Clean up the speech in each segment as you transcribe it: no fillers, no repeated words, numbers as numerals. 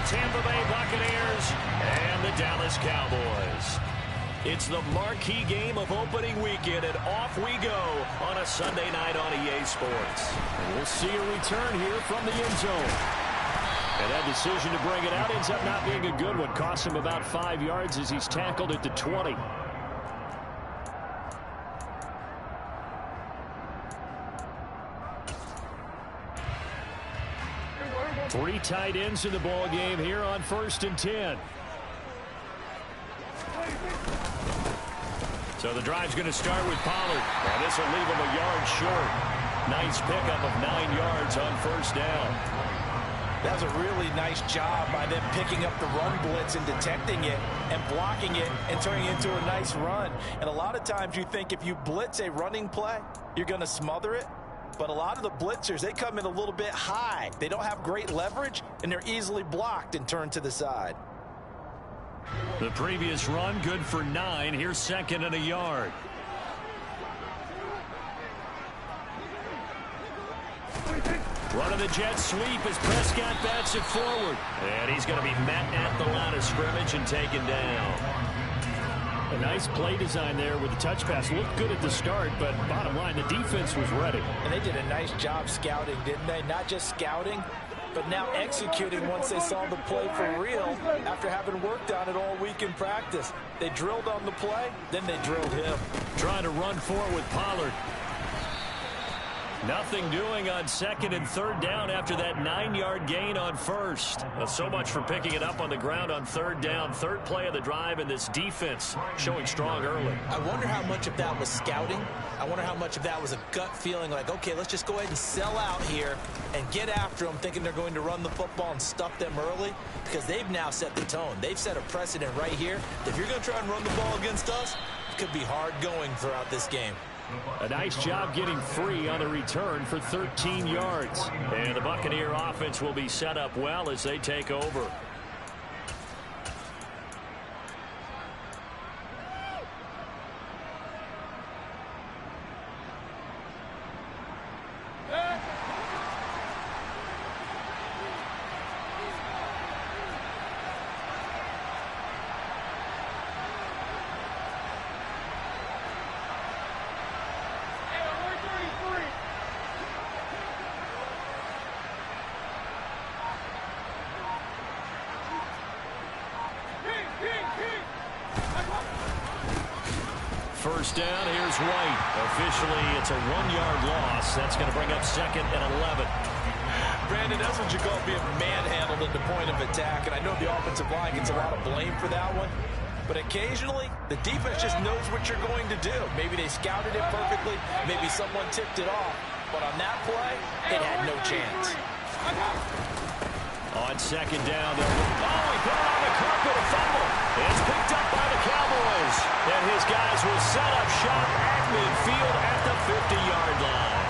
Tampa Bay Buccaneers and the Dallas Cowboys. It's the marquee game of opening weekend, and off we go on a Sunday night on EA Sports. And we'll see a return here from the end zone. And that decision to bring it out ends up not being a good one. Costs him about 5 yards as he's tackled at the 20. Three tight ends in the ball game here on 1st and 10. So the drive's going to start with Pollard. And this will leave him a yard short. Nice pickup of 9 yards on 1st down. That was a really nice job by them picking up the run blitz and detecting it and blocking it and turning it into a nice run. And a lot of times you think if you blitz a running play, you're going to smother it. But a lot of the blitzers, they come in a little bit high. They don't have great leverage, and they're easily blocked and turned to the side. The previous run, good for 9. Here's 2nd and a yard. Running the jet sweep as Prescott bats it forward. And he's going to be met at the line of scrimmage and taken down. A nice play design there with the touch pass. Looked good at the start, but bottom line, the defense was ready. And they did a nice job scouting, didn't they? Not just scouting, but now executing once they saw the play for real after having worked on it all week in practice. They drilled on the play, then they drilled him. Trying to run for it with Pollard. Nothing doing on 2nd and 3rd down after that 9-yard gain on 1st. So much for picking it up on the ground on 3rd down. 3rd play of the drive, and this defense showing strong early. I wonder how much of that was scouting. I wonder how much of that was a gut feeling like, okay, let's just go ahead and sell out here and get after them, thinking they're going to run the football and stuff them early, because they've now set the tone. They've set a precedent right here. If you're going to try and run the ball against us, it could be hard going throughout this game. A nice job getting free on the return for 13 yards. And the Buccaneer offense will be set up well as they take over. First down, here's White. Officially, it's a 1-yard loss. That's going to bring up 2nd and 11. Brandon, that's what you call being manhandled at the point of attack. And I know the offensive line gets a lot of blame for that one. But occasionally, the defense just knows what you're going to do. Maybe they scouted it perfectly. Maybe someone tipped it off. But on that play, it had no chance. On 2nd down, he put it on the carpet, a fumble. It's picked up by the Cowboys. And his guys will set up shop at midfield at the 50-yard line.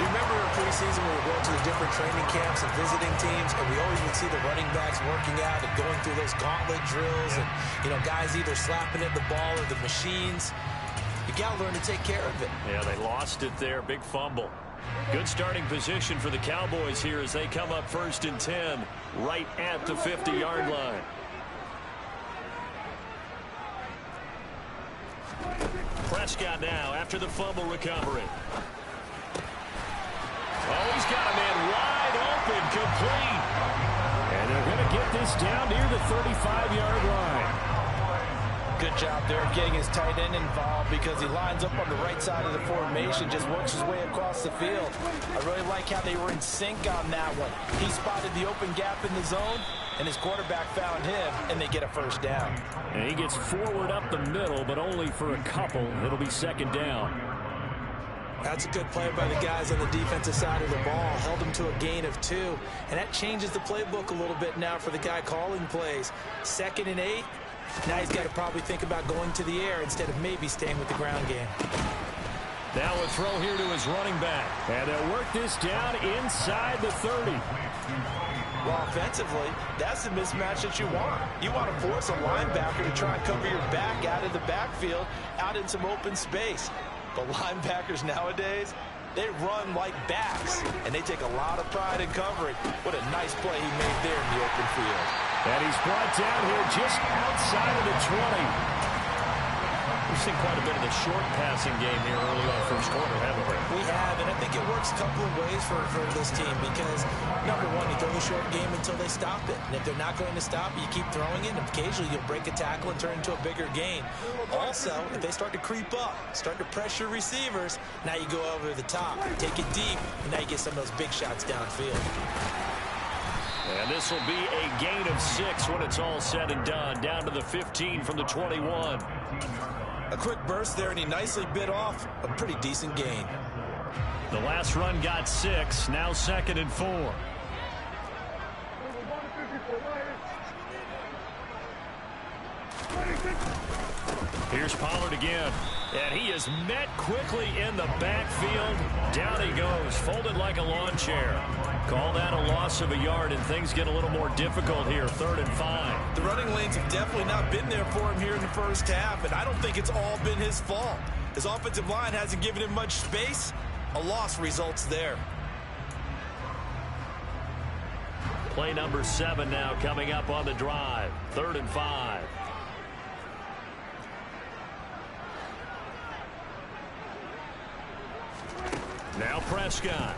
You remember in preseason when we were going to the different training camps and visiting teams, and we always would see the running backs working out and going through those gauntlet drills, and, you know, guys either slapping at the ball or the machines. You got to learn to take care of it. Yeah, they lost it there. Big fumble. Good starting position for the Cowboys here as they come up 1st and 10 right at the 50-yard line. Prescott now after the fumble recovery. Oh, he's got a man wide open, complete. And they're going to get this down near the 35-yard line. Good job there getting his tight end involved because he lines up on the right side of the formation, just works his way across the field. I really like how they were in sync on that one. He spotted the open gap in the zone, and his quarterback found him, and they get a 1st down. And he gets forward up the middle, but only for a couple. It'll be 2nd down. That's a good play by the guys on the defensive side of the ball. Held him to a gain of 2. And that changes the playbook a little bit now for the guy calling plays. 2nd and 8. Now he's got to probably think about going to the air instead of maybe staying with the ground game. Now a throw here to his running back. And they'll work this down inside the 30. Well, offensively, that's the mismatch that you want. You want to force a linebacker to try and cover your back out of the backfield, out in some open space. But linebackers nowadays, they run like backs, and they take a lot of pride in covering. What a nice play he made there in the open field. And he's brought down here just outside of the 20. We've seen quite a bit of the short passing game here early on first quarter, haven't we? We have, and I think it works a couple of ways for this team because, number one, you throw the short game until they stop it. And if they're not going to stop it, you keep throwing it, and occasionally you'll break a tackle and turn it into a bigger gain. Also, if they start to creep up, start to pressure receivers, now you go over the top, take it deep, and now you get some of those big shots downfield. And this will be a gain of 6 when it's all said and done, down to the 15 from the 21. A quick burst there, and he nicely bit off a pretty decent gain. The last run got 6, now 2nd and 4. Here's Pollard again. And he is met quickly in the backfield. Down he goes, folded like a lawn chair. Call that a loss of a yard, and things get a little more difficult here, 3rd and 5. The running lanes have definitely not been there for him here in the first half, and I don't think it's all been his fault. His offensive line hasn't given him much space. A loss results there. Play number 7 now coming up on the drive, 3rd and 5. Now Prescott.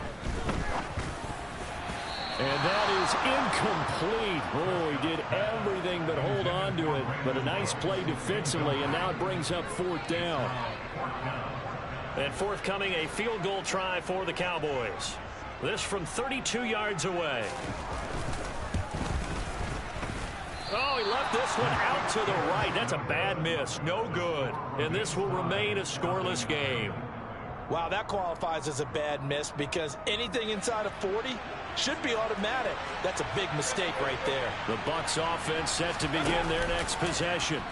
And that is incomplete. Oh, he did everything but hold on to it. But a nice play defensively, and now it brings up 4th down. And forthcoming, a field goal try for the Cowboys. This from 32 yards away. Oh, he left this one out to the right. That's a bad miss. No good. And this will remain a scoreless game. Wow, that qualifies as a bad miss because anything inside of 40 should be automatic. That's a big mistake right there. The Bucs offense set to begin their next possession.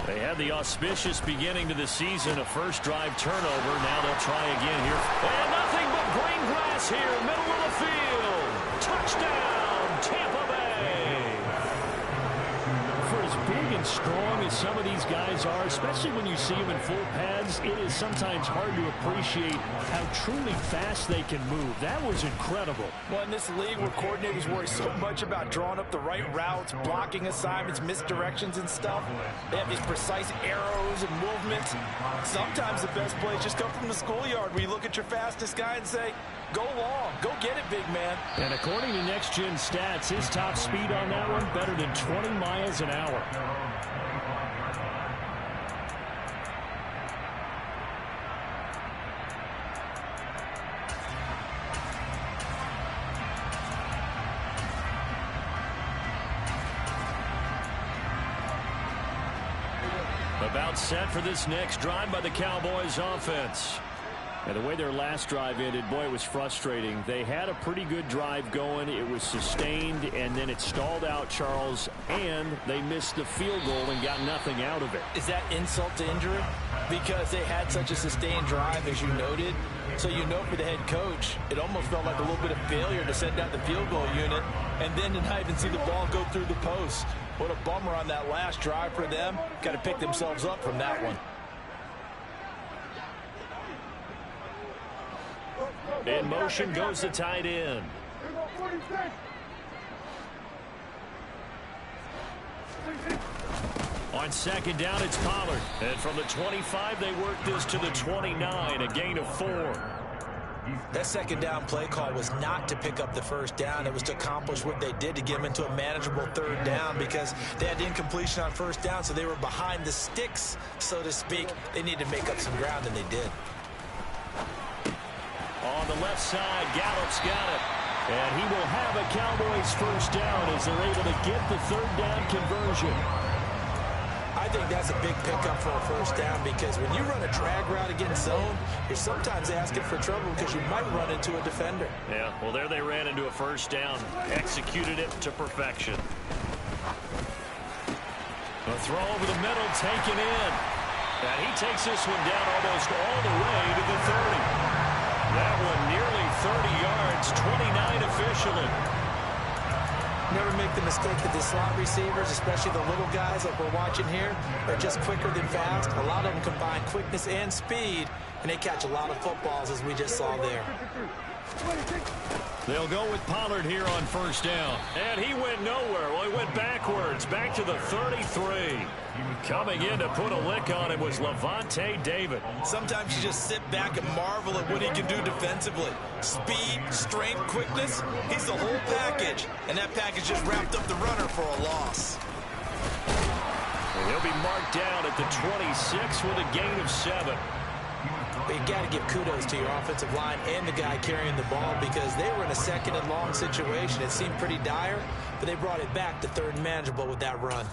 They had the auspicious beginning to the season, a first drive turnover. Now they'll try again here. And nothing but green grass here, middle of the field. Touchdown, Tampa Bay. For as big and strong as some of these guys are, especially when you see them in full pads, it is sometimes hard to appreciate how truly fast they can move. That was incredible. Well, in this league where coordinators worry so much about drawing up the right routes, blocking assignments, misdirections and stuff, they have these precise arrows and movements. Sometimes the best plays just come from the schoolyard where you look at your fastest guy and say, go long, go get it, big man. And according to Next Gen Stats, his top speed on that one better than 20 miles an hour. About set for this next drive by the Cowboys offense. And the way their last drive ended, boy, it was frustrating. They had a pretty good drive going. It was sustained, and then it stalled out, Charles, and they missed the field goal and got nothing out of it. Is that insult to injury? Because they had such a sustained drive, as you noted. So you know for the head coach, it almost felt like a little bit of failure to send out the field goal unit and then to not even see the ball go through the post. What a bummer on that last drive for them. Got to pick themselves up from that one. In motion goes the tight end. On second down, it's Pollard. And from the 25, they work this to the 29, a gain of 4. That second down play call was not to pick up the first down. It was to accomplish what they did to get them into a manageable 3rd down because they had incompletion on first down, so they were behind the sticks, so to speak. They needed to make up some ground, and they did. On the left side, Gallup's got it. And he will have a Cowboys first down as they're able to get the 3rd down conversion. I think that's a big pickup for a first down because when you run a drag route against zone, you're sometimes asking for trouble because you might run into a defender. Yeah, well, there they ran into a first down. Executed it to perfection. A throw over the middle, taken in. And he takes this one down almost all the way to the 30. That one nearly 30 yards, 29 officially. Never make the mistake that the slot receivers, especially the little guys like we're watching here, are just quicker than fast. A lot of them combine quickness and speed, and they catch a lot of footballs as we just saw there. They'll go with Pollard here on first down. And he went nowhere. Well, he went backwards, back to the 33. Coming in to put a lick on him was Levante David. Sometimes you just sit back and marvel at what he can do defensively. Speed, strength, quickness, he's the whole package. And that package just wrapped up the runner for a loss. And he'll be marked down at the 26 with a gain of 7. But you got to give kudos to your offensive line and the guy carrying the ball because they were in a second and long situation. It seemed pretty dire, but they brought it back to third and manageable with that run.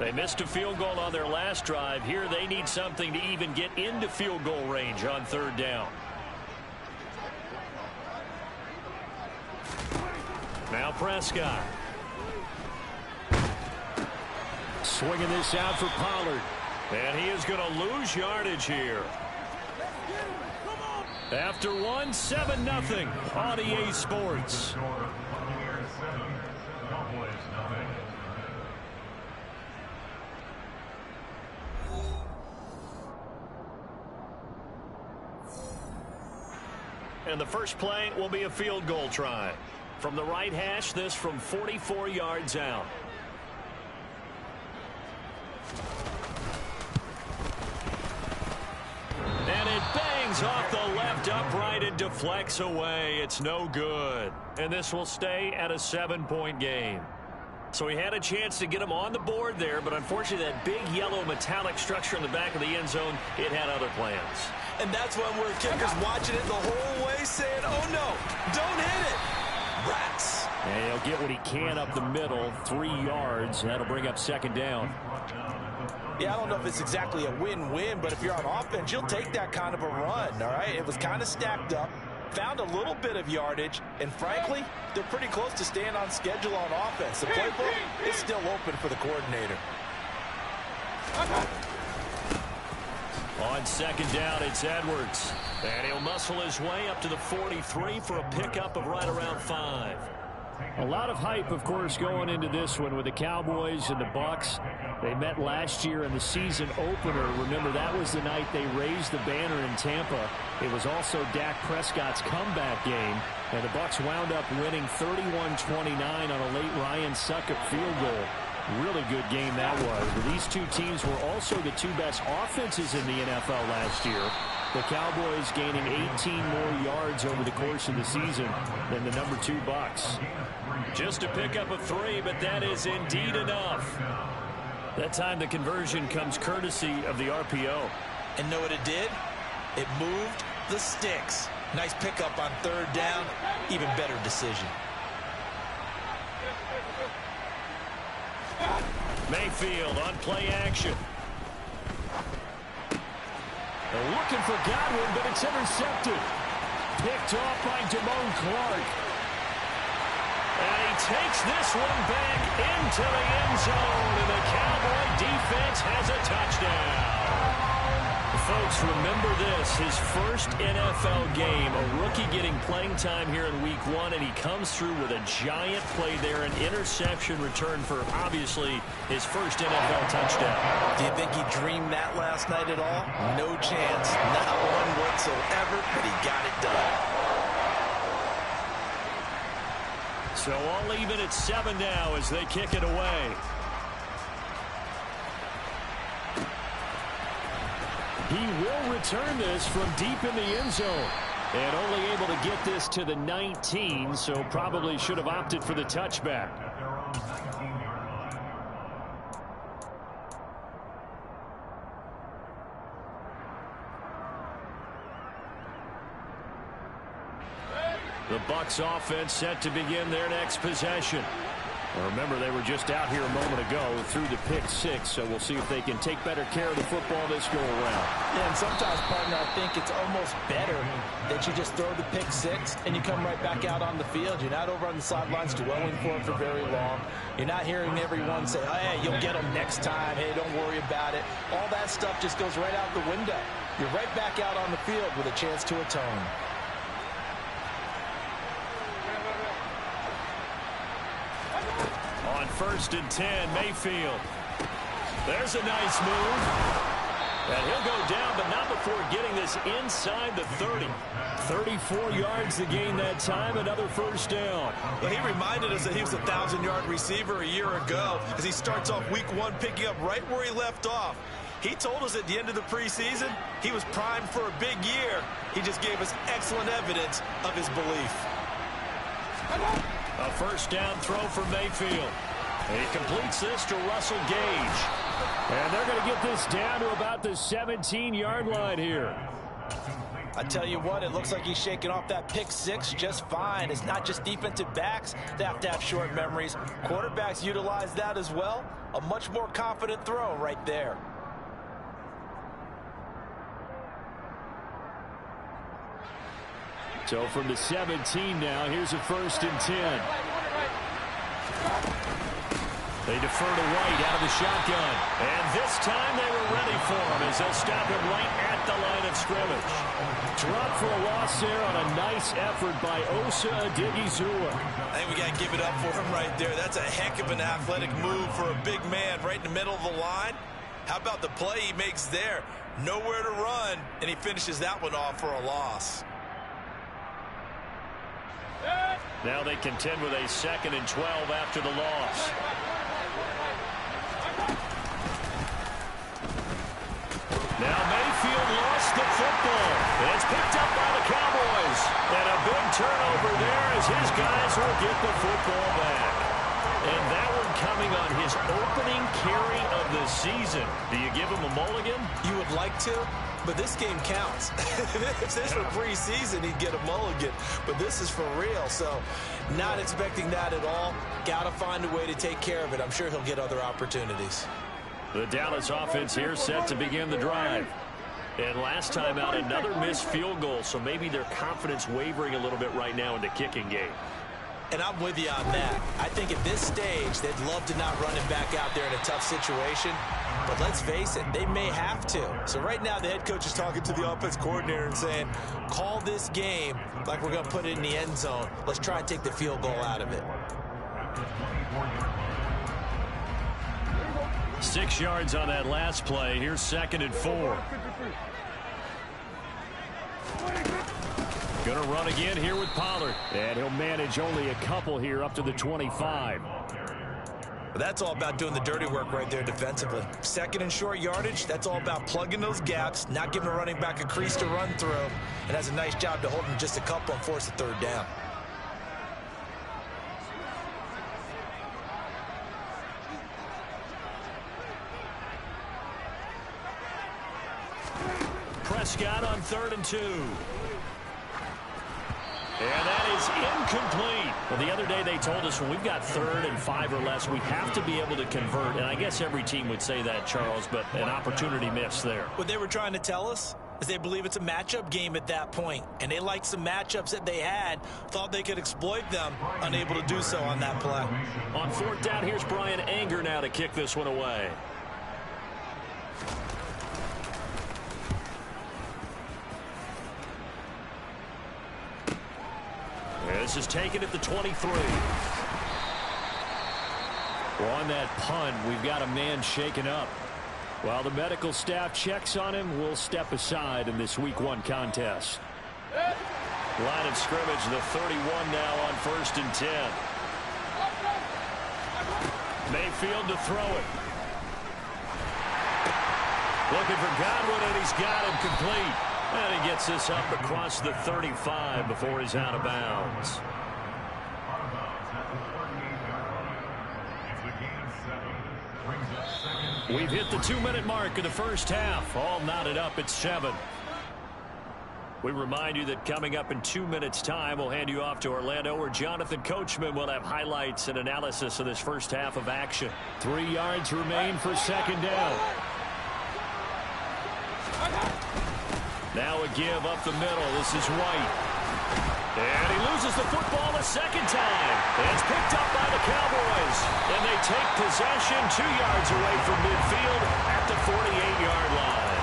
They missed a field goal on their last drive. Here they need something to even get into field goal range on third down. Now Prescott. Swinging this out for Pollard. And he is going to lose yardage here. After one, 7-0 on EA Sports. And the first play will be a field goal try. From the right hash, this from 44 yards out. And it bangs off the left upright and deflects away. It's no good. And this will stay at a 7-point game. So he had a chance to get him on the board there, but unfortunately that big yellow metallic structure in the back of the end zone, it had other plans. And that's when we're kickers watching it the whole way saying, oh no, don't hit it. Rats. And he'll get what he can up the middle, 3 yards. That'll bring up second down. Yeah, I don't know if it's exactly a win-win, but if you're on offense, you'll take that kind of a run, all right? It was kind of stacked up, found a little bit of yardage, and frankly, they're pretty close to staying on schedule on offense. The playbook is still open for the coordinator. On second down, it's Edwards. And he'll muscle his way up to the 43 for a pickup of right around 5. A lot of hype, of course, going into this one with the Cowboys and the Bucs. They met last year in the season opener. Remember, that was the night they raised the banner in Tampa. It was also Dak Prescott's comeback game. And the Bucs wound up winning 31-29 on a late Ryan Succop field goal. Really good game that was. But these two teams were also the two best offenses in the NFL last year. The Cowboys gaining 18 more yards over the course of the season than the number 2 Bucs. Just a pickup of 3, but that is indeed enough. That time the conversion comes courtesy of the RPO. And know what it did? It moved the sticks. Nice pickup on third down. Even better decision. Mayfield on play action. They're looking for Godwin, but it's intercepted. Picked off by Damone Clark. And he takes this one back into the end zone, and the Cowboy defense has a touchdown. Folks, remember this, his first NFL game, a rookie getting playing time here in week 1, and he comes through with a giant play there, an interception return for, obviously, his first NFL touchdown. Do you think he dreamed that last night at all? No chance, not one whatsoever, but he got it done. So all even at 7 now as they kick it away. He will return this from deep in the end zone. And only able to get this to the 19, so probably should have opted for the touchback. The Bucs offense set to begin their next possession. Remember, they were just out here a moment ago through the pick 6, so we'll see if they can take better care of the football this go around. Yeah, and sometimes, partner, I think it's almost better that you just throw the pick 6 and you come right back out on the field. You're not over on the sidelines dwelling for it for very long. You're not hearing everyone say, hey, you'll get them next time. Hey, don't worry about it. All that stuff just goes right out the window. You're right back out on the field with a chance to atone. On 1st and 10, Mayfield. There's a nice move. And he'll go down, but not before getting this inside the 30. 34 yards to gain that time, another first down. Well, he reminded us that he was a 1,000-yard receiver a year ago as he starts off week 1 picking up right where he left off. He told us at the end of the preseason he was primed for a big year. He just gave us excellent evidence of his belief. A first down throw for Mayfield. He completes this to Russell Gage. And they're going to get this down to about the 17-yard line here. I tell you what, it looks like he's shaking off that pick 6 just fine. It's not just defensive backs that have to have short memories. Quarterbacks utilize that as well. A much more confident throw right there. So from the 17 now, here's a 1st and 10. They defer to White out of the shotgun. And this time they were ready for him as they'll stop him right at the line of scrimmage. Drop for a loss there on a nice effort by Osa Odighizuwa. I think we got to give it up for him right there. That's a heck of an athletic move for a big man right in the middle of the line. How about the play he makes there? Nowhere to run, and he finishes that one off for a loss. Now they contend with a 2nd and 12 after the loss. Now Mayfield lost the football. And it's picked up by the Cowboys. And a big turnover there as his guys will get the football back. And that one coming on his opening carry of the season. Do you give him a mulligan? You would like to, but this game counts. If this were preseason, he'd get a mulligan. But this is for real, so not expecting that at all. Got to find a way to take care of it. I'm sure he'll get other opportunities. The Dallas offense here set to begin the drive. And last time out, another missed field goal, so maybe their confidence wavering a little bit right now in the kicking game. And I'm with you on that. I think at this stage, they'd love to not run him back out there in a tough situation. But let's face it, they may have to. So right now, the head coach is talking to the offense coordinator and saying, call this game like we're going to put it in the end zone. Let's try and take the field goal out of it. 6 yards on that last play. Here's 2nd and 4. Going to run again here with Pollard. And he'll manage only a couple here up to the 25. But that's all about doing the dirty work right there defensively. 2nd and short yardage, that's all about plugging those gaps, not giving a running back a crease to run through, and has a nice job to hold him just a couple and force a 3rd down. Prescott on 3rd and 2. And that is incomplete. Well, the other day they told us when we've got 3rd and 5 or less, we have to be able to convert. And I guess every team would say that, Charles, but an opportunity missed there. What they were trying to tell us is they believe it's a matchup game at that point. And they liked some matchups that they had, thought they could exploit them, unable to do so on that play. On 4th down, here's Brian Anger now to kick this one away. This is taken at the 23. Well, on that punt, we've got a man shaken up. While the medical staff checks on him, we'll step aside in this Week 1 contest. Line of scrimmage, the 31 now on 1st and 10. Mayfield to throw it. Looking for Godwin, and he's got him complete. And he gets this up across the 35 before he's out of bounds. We've hit the 2-minute mark of the first half. All knotted up at 7. We remind you that coming up in 2 minutes' time, we'll hand you off to Orlando, where Jonathan Coachman will have highlights and analysis of this first half of action. 3 yards remain for 2nd down. Now a give up the middle. This is White. And he loses the football a 2nd time. And it's picked up by the Cowboys. And they take possession 2 yards away from midfield at the 48-yard line.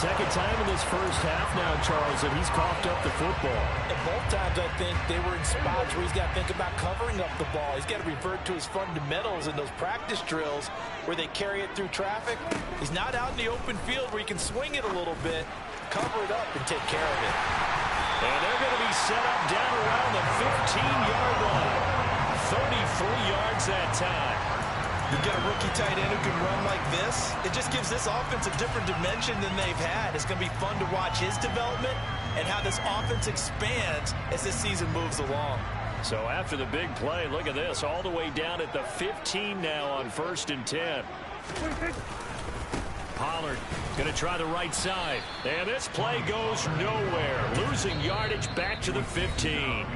second time in this first half now, Charles, that he's coughed up the football. And both times, I think, they were in spots where he's got to think about covering up the ball. He's got to revert to his fundamentals in those practice drills where they carry it through traffic. He's not out in the open field where he can swing it a little bit, cover it up, and take care of it. And they're going to be set up down around the 15-yard line. 33 yards that time. You get a rookie tight end who can run like this, it just gives this offense a different dimension than they've had. It's going to be fun to watch his development and how this offense expands as this season moves along. So after the big play, look at this, all the way down at the 15 now on 1st and 10. Pollard going to try the right side. And this play goes nowhere. Losing yardage back to the 15.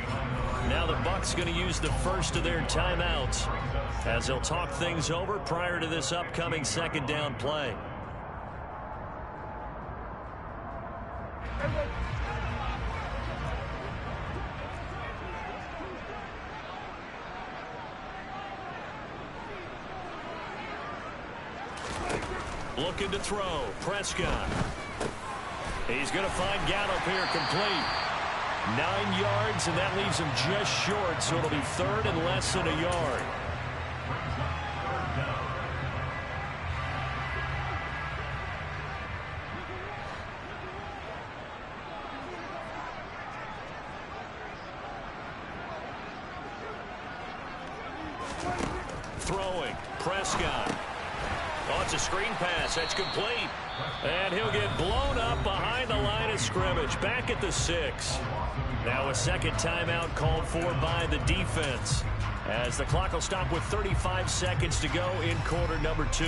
Now the Bucs going to use the first of their timeouts as they'll talk things over prior to this upcoming second down play. Looking to throw. Prescott. He's going to find Gallup here complete. 9 yards, and that leaves him just short, so it'll be 3rd and less than a yard. Throwing. Prescott. Oh, it's a screen pass. That's complete. And he'll get blown up behind the line of scrimmage. Back at the 6. Now a second timeout called for by the defense, as the clock will stop with 35 seconds to go in quarter number 2.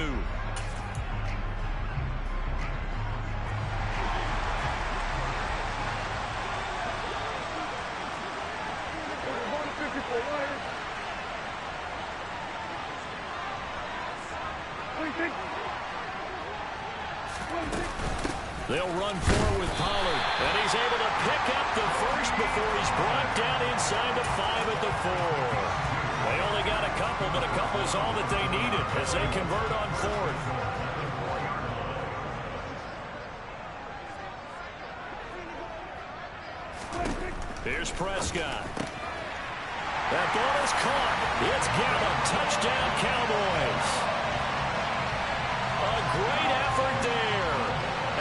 They'll run forward with Pollard, and he's able to pick up the first before he's brought down inside the 5 at the 4. They only got a couple, but a couple is all that they needed as they convert on 4th. Here's Prescott. That ball is caught. It's Gallup. Touchdown, Cowboys. A great effort there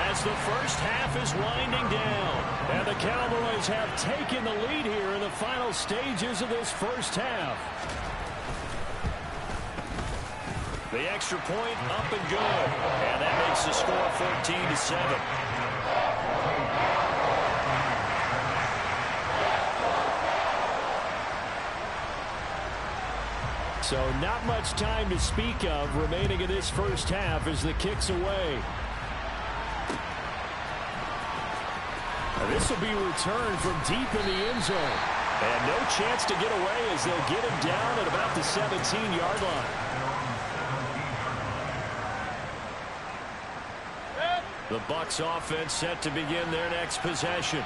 as the first half is winding down. And the Cowboys have taken the lead here in the final stages of this first half. The extra point up and good. And that makes the score 14-7. So not much time to speak of remaining in this first half as the kick's away. And this will be returned from deep in the end zone. And no chance to get away as they'll get him down at about the 17-yard line. The Bucs offense set to begin their next possession.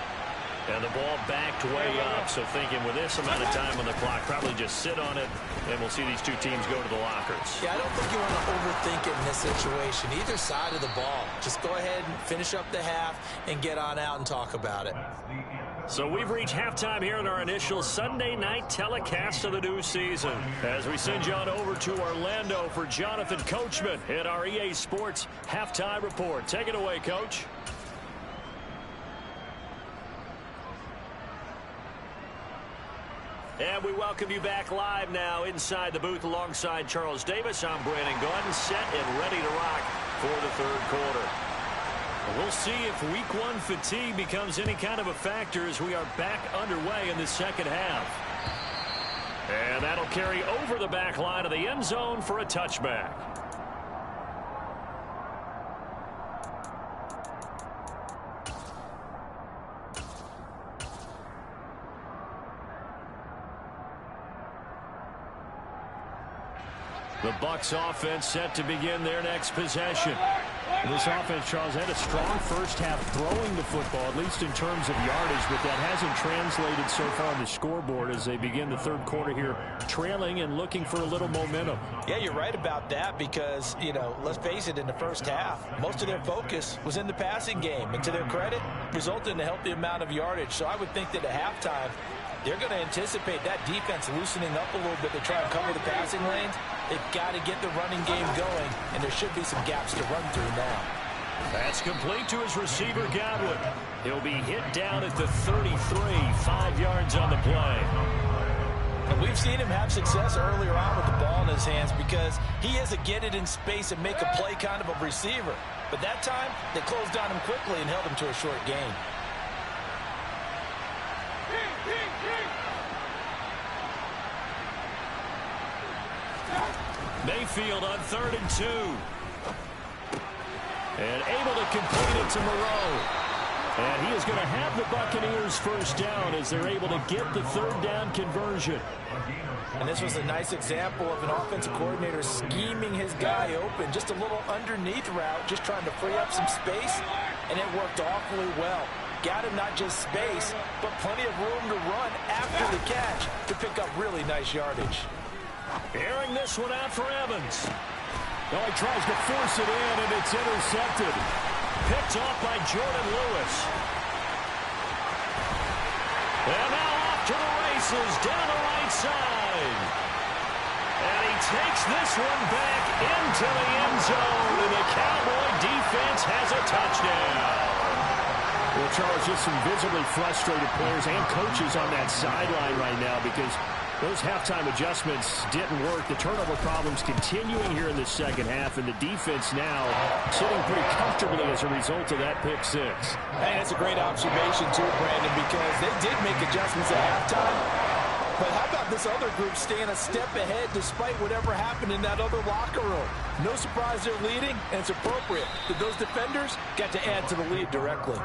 And the ball backed way up, so thinking with this amount of time on the clock, probably just sit on it, and we'll see these two teams go to the lockers. Yeah, I don't think you want to overthink it in this situation. Either side of the ball. Just go ahead and finish up the half and get on out and talk about it. So we've reached halftime here in our initial Sunday night telecast of the new season. As we send you on over to Orlando for Jonathan Coachman in our EA Sports Halftime Report. Take it away, Coach. And we welcome you back live now inside the booth alongside Charles Davis. I'm Brandon Gordon, set and ready to rock for the third quarter. We'll see if week 1 fatigue becomes any kind of a factor as we are back underway in the second half. And that'll carry over the back line of the end zone for a touchback. The Bucs offense set to begin their next possession. This offense, Charles, had a strong first half throwing the football, at least in terms of yardage, but that hasn't translated so far on the scoreboard as they begin the third quarter here, trailing and looking for a little momentum. Yeah, you're right about that because, let's face it, in the first half, most of their focus was in the passing game. And to their credit, resulted in a healthy amount of yardage. So I would think that at halftime, they're going to anticipate that defense loosening up a little bit to try and cover the passing lanes. They've got to get the running game going, and there should be some gaps to run through now. That's complete to his receiver, Godwin. He'll be hit down at the 33, 5 yards on the play. And we've seen him have success earlier on with the ball in his hands because he is a get it in space and make a play kind of a receiver. But that time, they closed on him quickly and held him to a short gain. Mayfield on 3rd and 2. And able to complete it to Moreau. And he is going to have the Buccaneers first down as they're able to get the third down conversion. And this was a nice example of an offensive coordinator scheming his guy open. Just a little underneath route, just trying to free up some space. And it worked awfully well. Got him not just space, but plenty of room to run after the catch to pick up really nice yardage. Airing this one out for Evans. Oh, he tries to force it in, and it's intercepted. Picked off by Jordan Lewis. And now off to the races down the right side. And he takes this one back into the end zone, and the Cowboy defense has a touchdown. Well, Charles, just some visibly frustrated players and coaches on that sideline right now because those halftime adjustments didn't work. The turnover problems continuing here in the second half, and the defense now sitting pretty comfortably as a result of that pick six. Hey, that's a great observation, too, Brandon, because they did make adjustments at halftime. But how about this other group staying a step ahead despite whatever happened in that other locker room? No surprise they're leading, and it's appropriate that those defenders got to add to the lead directly.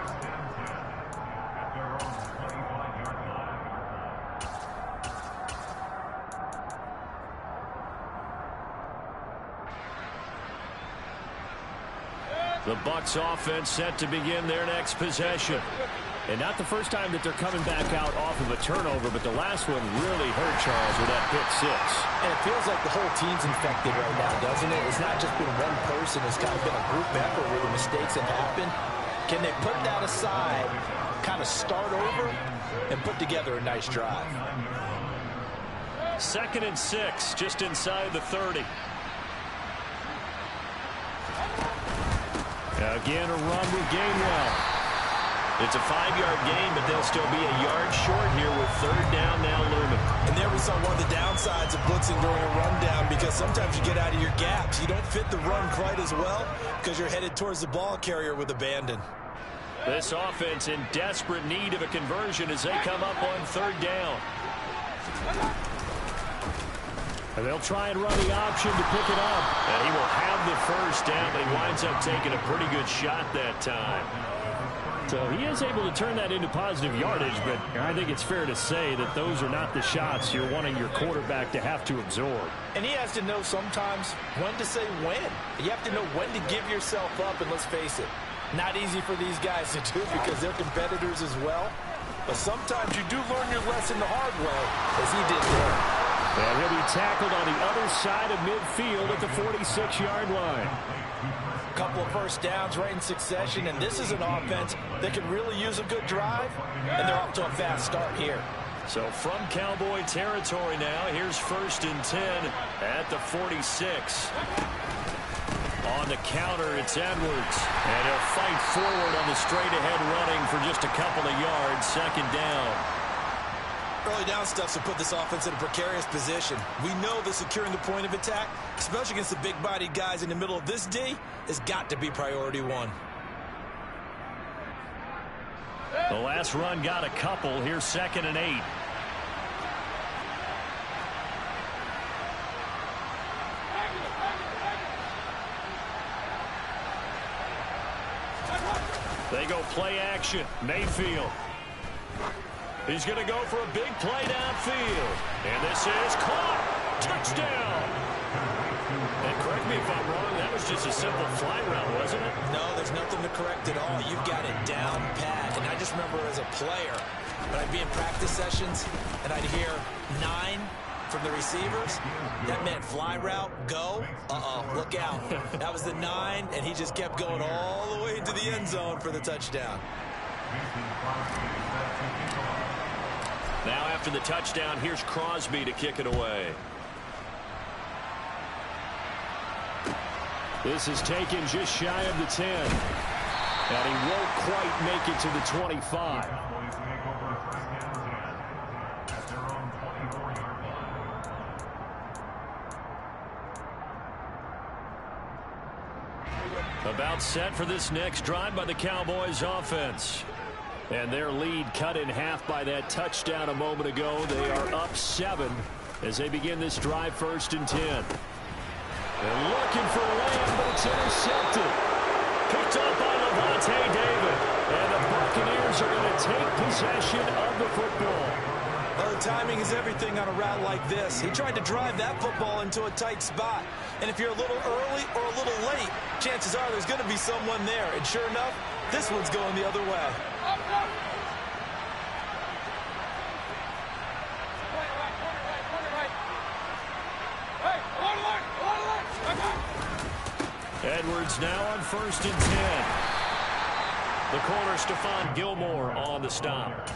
The Bucs offense set to begin their next possession. And not the first time that they're coming back out off of a turnover, but the last one really hurt Charles with that pick six. And it feels like the whole team's infected right now, doesn't it? It's not just been one person. It's kind of been a group effort where the mistakes have happened. Can they put that aside, kind of start over, and put together a nice drive? 2nd and 6, just inside the 30. Again, a run with Gainwell. It's a 5-yard gain, but they'll still be a yard short here with 3rd down now looming. And there we saw one of the downsides of blitzing during a rundown because sometimes you get out of your gaps. You don't fit the run quite as well because you're headed towards the ball carrier with abandon. This offense in desperate need of a conversion as they come up on 3rd down. And they'll try and run the option to pick it up. And he will have the first down, but he winds up taking a pretty good shot that time. So he is able to turn that into positive yardage, but I think it's fair to say that those are not the shots you're wanting your quarterback to have to absorb. And he has to know sometimes when to say when. You have to know when to give yourself up, and let's face it, not easy for these guys to do because they're competitors as well. But sometimes you do learn your lesson the hard way, as he did there. And he'll be tackled on the other side of midfield at the 46-yard line. Couple of first downs right in succession, and this is an offense that can really use a good drive, and they're off to a fast start here. So from Cowboy territory now, here's 1st and 10 at the 46. On the counter, it's Edwards, and he'll fight forward on the straight-ahead running for just a couple of yards, 2nd down. Early down stuff to put this offense in a precarious position. We know that securing the point of attack, especially against the big-bodied guys in the middle of this D, has got to be priority one. The last run got a couple. Here's 2nd and 8. They go play action. Mayfield. He's going to go for a big play downfield. And this is caught. Touchdown. And correct me if I'm wrong, that was just a simple fly route, wasn't it? No, there's nothing to correct at all. You've got it down pat. And I just remember as a player, when I'd be in practice sessions and I'd hear 9 from the receivers, that meant fly route, go. Look out. That was the 9, and he just kept going all the way into the end zone for the touchdown. Now after the touchdown, here's Crosby to kick it away. This is taken just shy of the 10. And he won't quite make it to the 25. About set for this next drive by the Cowboys offense. And their lead cut in half by that touchdown a moment ago. They are up 7 as they begin this drive, 1st and 10. They're looking for Lamb, but it's intercepted. Picked up by Levante David. And the Buccaneers are going to take possession of the football. Well, the timing is everything on a route like this. He tried to drive that football into a tight spot. And if you're a little early or a little late, chances are there's going to be someone there. And sure enough, this one's going the other way. Edwards now on 1st and 10. The corner, Stephon Gilmore, on the stop.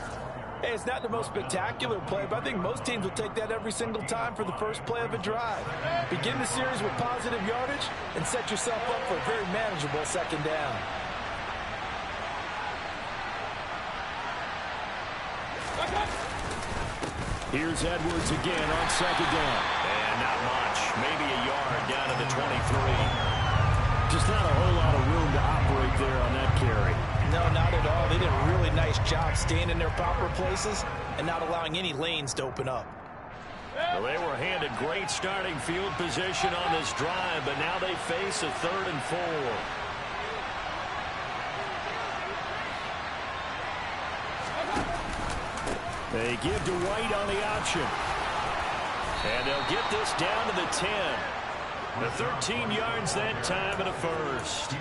Hey, it's not the most spectacular play, but I think most teams will take that every single time for the first play of a drive. Begin the series with positive yardage and set yourself up for a very manageable 2nd down. Here's Edwards again on 2nd down. And not much. Maybe a yard down to the 23. Just not a whole lot of room to operate there on that carry. No, not at all. They did a really nice job staying in their proper places and not allowing any lanes to open up. Well, they were handed great starting field position on this drive, but now they face a 3rd and 4. They give to White on the option. And they'll get this down to the 10. The 13 yards that time and a 1st.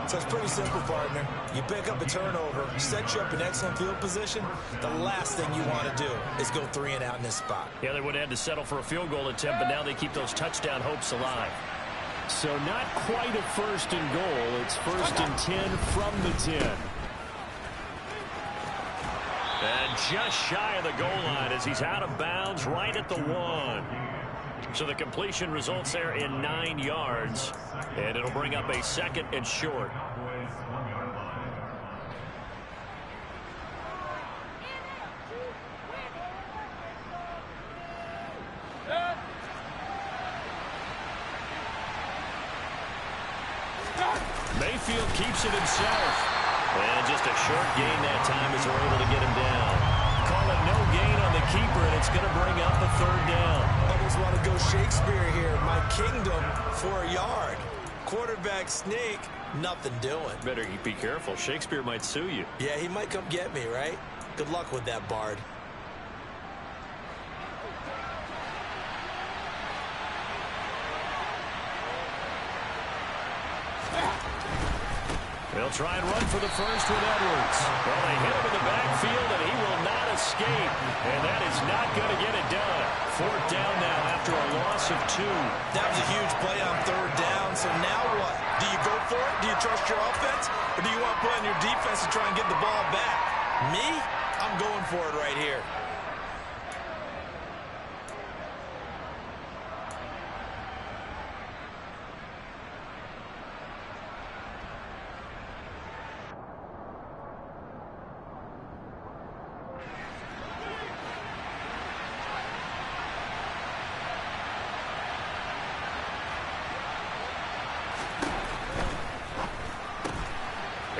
So it's pretty simple, partner. You pick up a turnover, set you up in excellent field position. The last thing you want to do is go 3 and out in this spot. Yeah, they would have had to settle for a field goal attempt, but now they keep those touchdown hopes alive. So not quite a 1st and goal. It's 1st and 10 from the 10. And just shy of the goal line as he's out of bounds right at the 1. So the completion results there in 9 yards. And it'll bring up a 2nd and short. Mayfield keeps it himself. And just a short gain that time as they're able to get him down. Call it no gain on the keeper, and it's going to bring up a 3rd down. Almost want to go Shakespeare here. My kingdom for a yard. Quarterback sneak, nothing doing. Better be careful. Shakespeare might sue you. Yeah, he might come get me, right? Good luck with that, Bard. They'll try and run for the 1st with Edwards. Well, they hit him in the backfield, and he will not escape. And that is not going to get it done. 4th down now after a loss of 2. That was a huge play on 3rd down, so now what? Do you go for it? Do you trust your offense? Or do you want to play on your defense to try and get the ball back? Me? I'm going for it right here.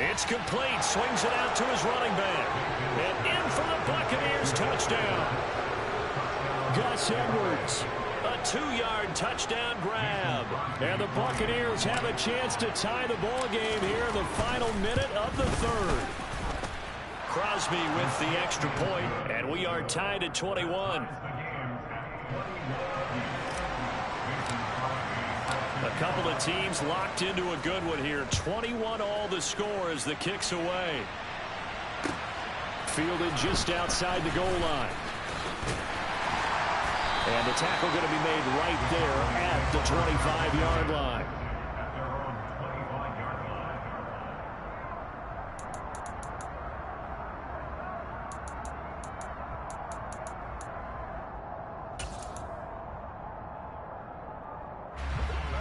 It's complete. Swings it out to his running back. And in for the Buccaneers touchdown. Gus Edwards. A 2-yard touchdown grab. And the Buccaneers have a chance to tie the ball game here in the final minute of the 3rd. Crosby with the extra point, and we are tied at 21. couple of teams locked into a good one here. 21 all the score as the kick's away. Fielded just outside the goal line. And the tackle going to be made right there at the 25-yard line.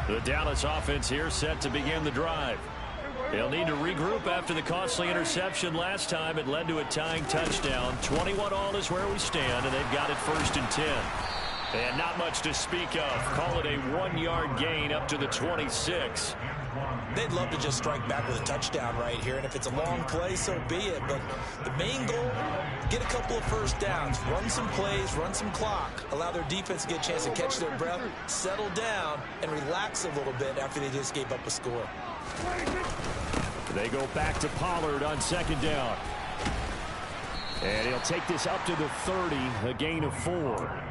The Dallas offense here set to begin the drive. They'll need to regroup after the costly interception last time. It led to a tying touchdown. 21 all is where we stand, and they've got it 1st and 10. And not much to speak of. Call it a 1-yard gain up to the 26. They'd love to just strike back with a touchdown right here, and if it's a long play, so be it. But the main goal, get a couple of first downs, run some plays, run some clock, allow their defense to get a chance to catch their breath, settle down, and relax a little bit after they just gave up a score. They go back to Pollard on 2nd down. And he'll take this up to the 30, a gain of 4.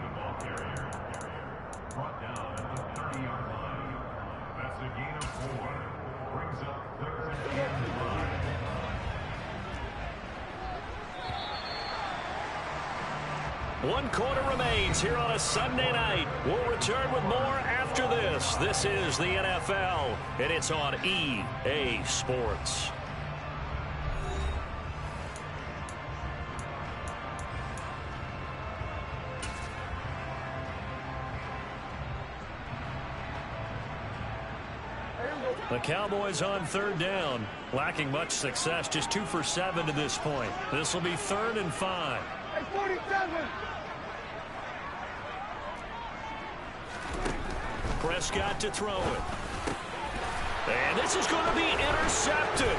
One quarter remains here on a Sunday night. We'll return with more after this. This is the NFL, and it's on EA Sports. The Cowboys on 3rd down, lacking much success, just 2 for 7 to this point. This will be 3rd and 5. 47. Prescott to throw it. And this is going to be intercepted.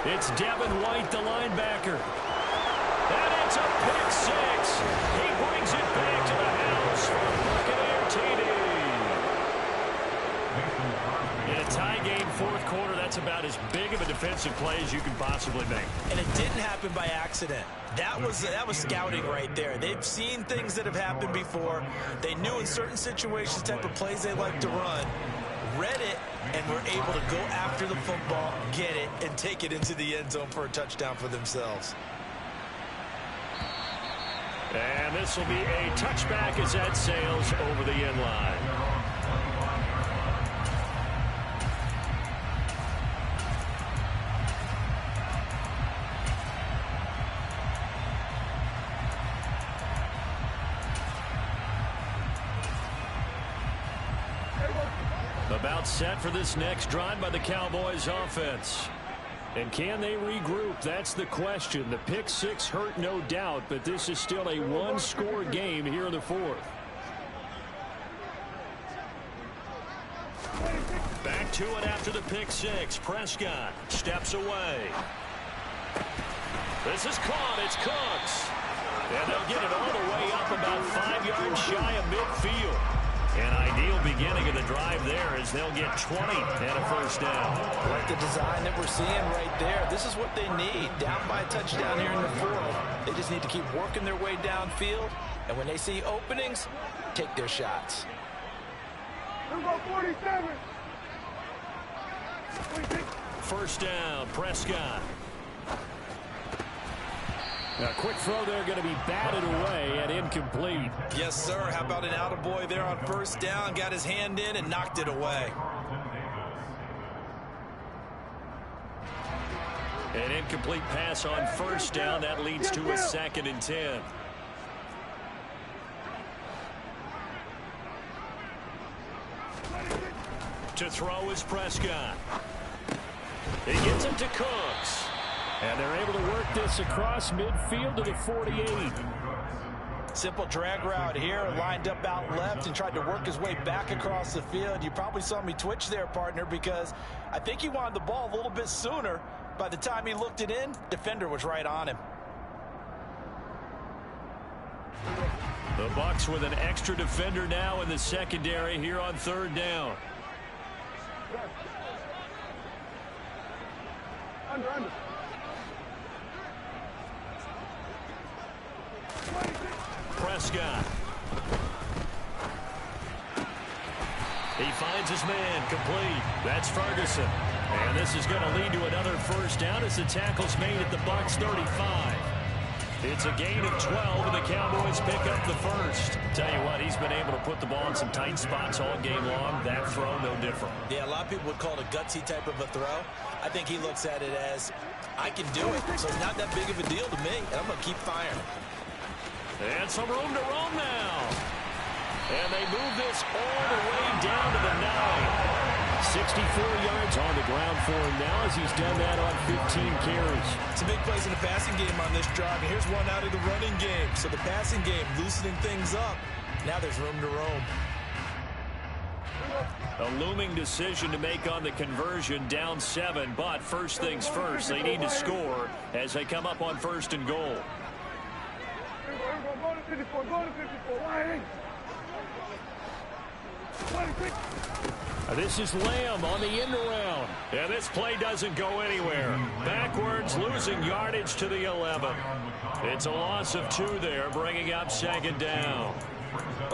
It's Devin White, the linebacker. And it's a pick 6. He brings it back to the house for a Buccaneer TD. In a tie game, 4th quarter, that's about as big of a defensive play as you can possibly make. And it didn't happen by accident. That was scouting right there. They've seen things that have happened before. They knew in certain situations type of plays they like to run, read it, and were able to go after the football, get it, and take it into the end zone for a touchdown for themselves. And this will be a touchback as that sails over the end line. About set for this next drive by the Cowboys offense. And can they regroup? That's the question. The pick 6 hurt, no doubt, but this is still a 1-score game here in the 4th. Back to it after the pick 6. Prescott steps away. This is caught. It's Cooks. And they'll get it all the way up about 5 yards shy of midfield. An ideal beginning of the drive there as they'll get 20 and a 1st down. Like the design that we're seeing right there. This is what they need. Down by a touchdown here in the 4th. They just need to keep working their way downfield. And when they see openings, take their shots. 47. 1st down, Prescott. A quick throw there going to be batted away and incomplete. Yes, sir. How about an attaboy there on 1st down? Got his hand in and knocked it away. An incomplete pass on 1st down. That leads to a 2nd and 10. To throw is Prescott. He gets it to Cooks. And they're able to work this across midfield to the 48. Simple drag route here, lined up out left and tried to work his way back across the field. You probably saw me twitch there, partner, because I think he wanted the ball a little bit sooner. By the time he looked it in, defender was right on him. The Bucs with an extra defender now in the secondary here on 3rd down. Under. Prescott. He finds his man, complete. That's Ferguson. And this is going to lead to another first down as the tackle's made at the Bucs 35. It's a gain of 12, and the Cowboys pick up the first. Tell you what, he's been able to put the ball in some tight spots all game long. That throw, no different. Yeah, a lot of people would call it a gutsy type of a throw. I think he looks at it as, I can do it, so it's not that big of a deal to me, and I'm going to keep firing. And some room to roam now. And they move this all the way down to the 9. 64 yards on the ground for him now as he's done that on 15 carries. It's a big plays in the passing game on this drive, and here's one out of the running game. So the passing game loosening things up. Now there's room to roam. A looming decision to make on the conversion, down 7, but first things first, they need to score as they come up on first and goal. Go to 54. Go to 54. This is Lamb on the end around. And this play doesn't go anywhere. Backwards, losing yardage to the 11. It's a loss of 2 there, bringing up second down.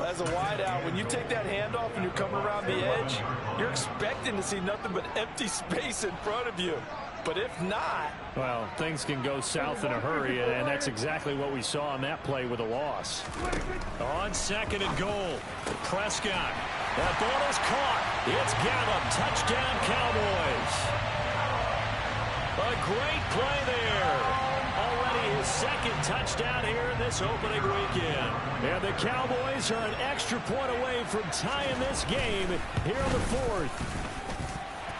As a wideout, when you take that handoff and you're coming around the edge, you're expecting to see nothing but empty space in front of you. But if not... Well, things can go south in a hurry, and that's exactly what we saw on that play with a loss. On second and goal, Prescott. That ball is caught. It's Gallup. Touchdown, Cowboys. A great play there. Already his second touchdown here in this opening weekend. And the Cowboys are an extra point away from tying this game here in the 4th.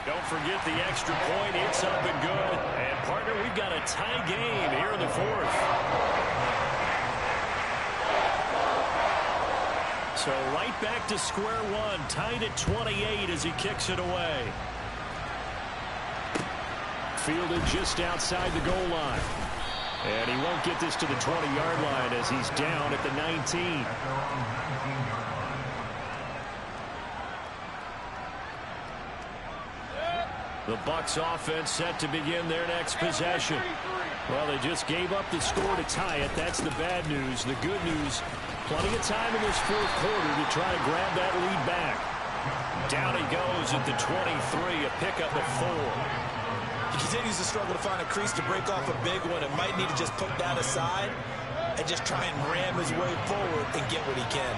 Don't forget the extra point. It's up and good. And, partner, we've got a tie game here in the 4th. So right back to square one, tied at 28 as he kicks it away. Fielded just outside the goal line. And he won't get this to the 20-yard line as he's down at the 19. The Bucs offense set to begin their next possession. Well, they just gave up the score to tie it. That's the bad news. The good news, plenty of time in this 4th quarter to try to grab that lead back. Down he goes at the 23, a pickup of 4. He continues to struggle to find a crease to break off a big one and might need to just put that aside and just try and ram his way forward and get what he can.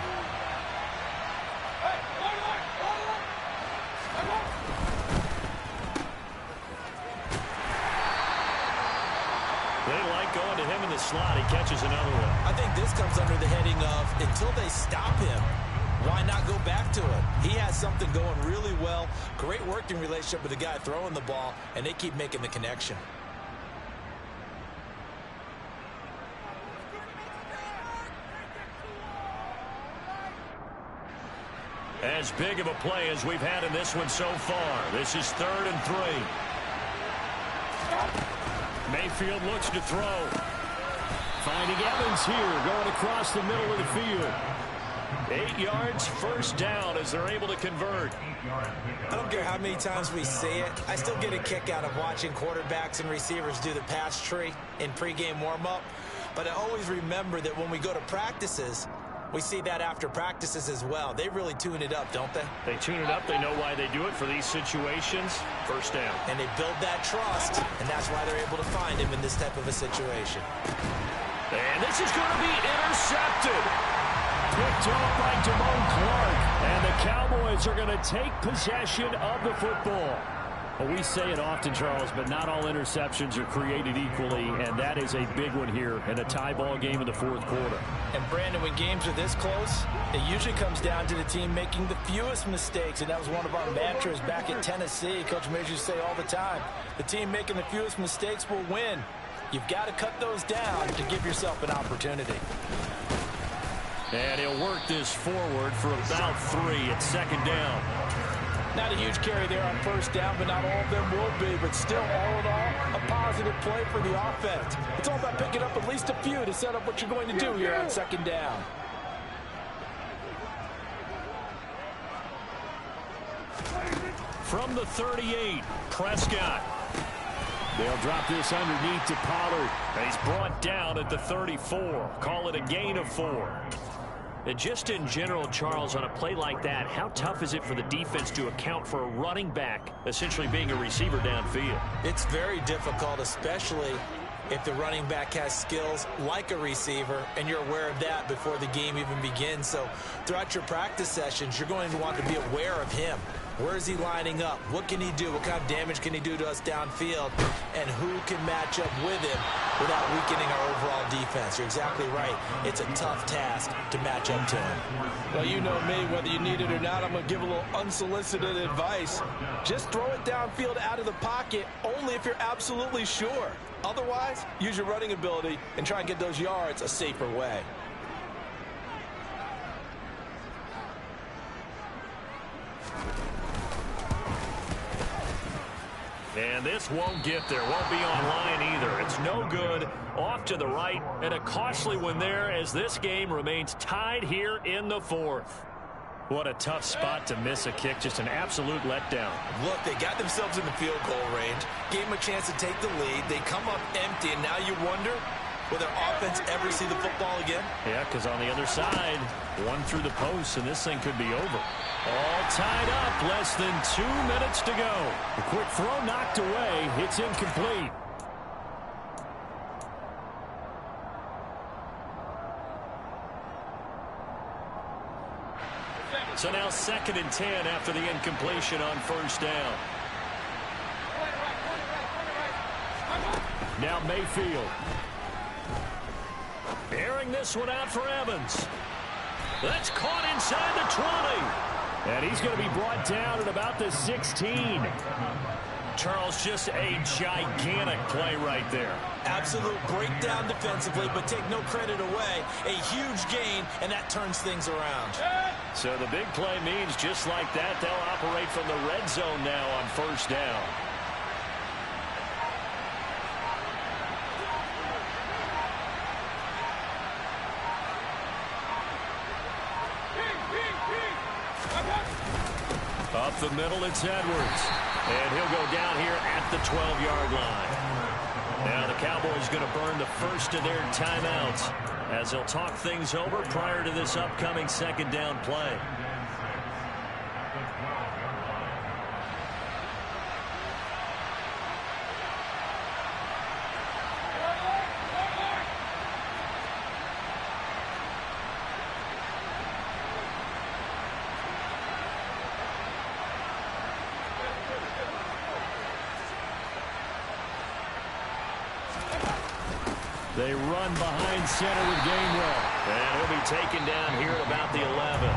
They like going to him in the slot. He catches another one. I think this comes under the heading of, until they stop him, why not go back to it? He has something going really well. Great working relationship with the guy throwing the ball, and they keep making the connection. As big of a play as we've had in this one so far. This is 3rd and 3. Mayfield looks to throw. Finding Evans here, going across the middle of the field. 8 yards, first down as they're able to convert. I don't care how many times we see it. I still get a kick out of watching quarterbacks and receivers do the pass tree in pregame warm-up. But I always remember that when we go to practices, we see that after practices as well. They really tune it up, don't they? They tune it up. They know why they do it for these situations. First down. And they build that trust, and that's why they're able to find him in this type of a situation. And this is going to be intercepted. Picked off by Damone Clark. And the Cowboys are going to take possession of the football. Well, we say it often, Charles, but not all interceptions are created equally, and that is a big one here in a tie ball game in the 4th quarter. And, Brandon, when games are this close, it usually comes down to the team making the fewest mistakes, and that was one of our mantras back at Tennessee. Coach Major used to say all the time, the team making the fewest mistakes will win. You've got to cut those down to give yourself an opportunity. And he'll work this forward for about 3 at second down. Not a huge carry there on first down, but not all of them will be. But still, all in all, a positive play for the offense. It's all about picking up at least a few to set up what you're going to do here on second down. From the 38, Prescott. They'll drop this underneath to Pollard. He's brought down at the 34. Call it a gain of 4. And just in general, Charles, on a play like that, how tough is it for the defense to account for a running back essentially being a receiver downfield? It's very difficult, especially if the running back has skills like a receiver, and you're aware of that before the game even begins. So throughout your practice sessions, you're going to want to be aware of him. Where is he lining up? What can he do? What kind of damage can he do to us downfield? And who can match up with him without weakening our overall defense? You're exactly right. It's a tough task to match up to him. Well, you know me, whether you need it or not, I'm going to give a little unsolicited advice. Just throw it downfield out of the pocket only if you're absolutely sure. Otherwise, use your running ability and try and get those yards a safer way. And this won't get there. Won't be online either. It's no good. Off to the right. And a costly one there as this game remains tied here in the fourth. What a tough spot to miss a kick. Just an absolute letdown. Look, they got themselves in the field goal range. Gave them a chance to take the lead. They come up empty, and now you wonder, will their offense ever see the football again? Yeah, because on the other side, one through the post, and this thing could be over. All tied up, less than 2 minutes to go. The quick throw knocked away. It's incomplete. So now 2nd and 10 after the incompletion on first down. Now Mayfield. Airing this one out for Evans. That's caught inside the 20. And he's going to be brought down at about the 16. Charles, just a gigantic play right there. Absolute breakdown defensively, but take no credit away. A huge gain, and that turns things around. So the big play means just like that, they'll operate from the red zone now on first down. Up the middle, it's Edwards. And he'll go down here at the 12-yard line. Now the Cowboys going to burn the first of their timeouts as they'll talk things over prior to this upcoming 2nd down play. They run behind center with Gainwell. And he'll be taken down here at about the 11.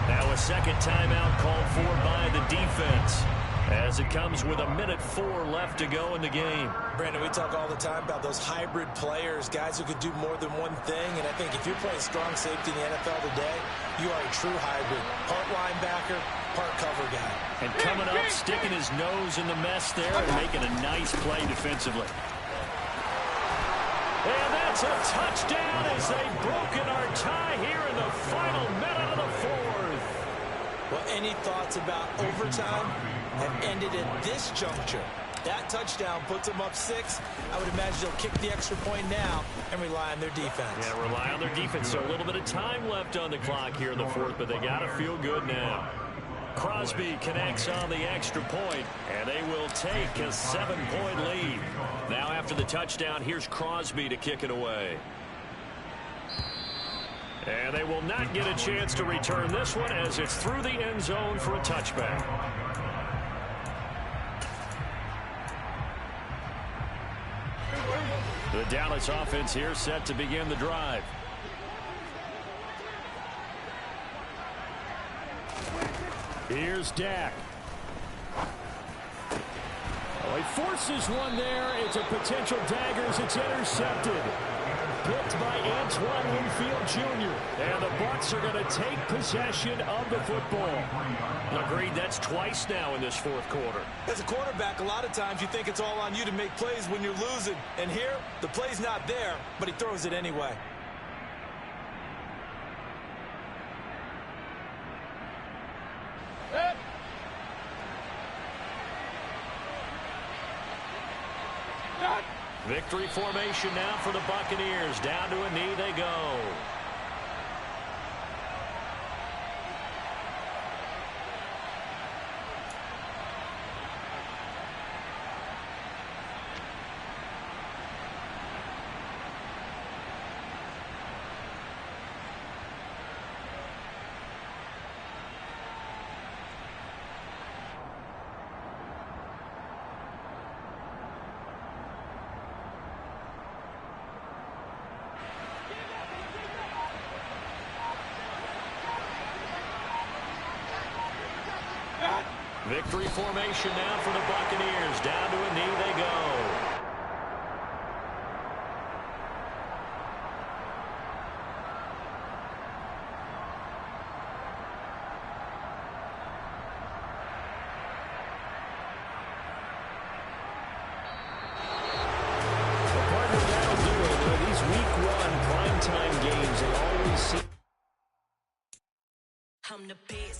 Now a 2nd timeout called for by the defense as it comes with 1:04 left to go in the game. Brandon, we talk all the time about those hybrid players, guys who could do more than one thing. And I think if you're playing strong safety in the NFL today, you are a true hybrid. Part linebacker, part cover guy. And coming up, sticking his nose in the mess there and making a nice play defensively. And that's a touchdown as they've broken our tie here in the final minute of the fourth. Well, any thoughts about overtime have ended at this juncture. That touchdown puts them up 6. I would imagine they'll kick the extra point now and rely on their defense. Yeah, rely on their defense. So a little bit of time left on the clock here in the fourth, but they got to feel good now. Crosby connects on the extra point, and they will take a 7-point lead. Now after the touchdown, here's Crosby to kick it away. And they will not get a chance to return this one as it's through the end zone for a touchback. The Dallas offense here set to begin the drive. Here's Dak. Oh, he forces one there. It's a potential dagger as it's intercepted. Picked by Antoine Winfield Jr. And the Bucs are going to take possession of the football. Agreed, that's twice now in this fourth quarter. As a quarterback, a lot of times you think it's all on you to make plays when you're losing. And here, the play's not there, but he throws it anyway. Victory formation now for the Buccaneers. Down to a knee they go. Victory formation now for the Buccaneers. Down to a knee they go. I'm the best.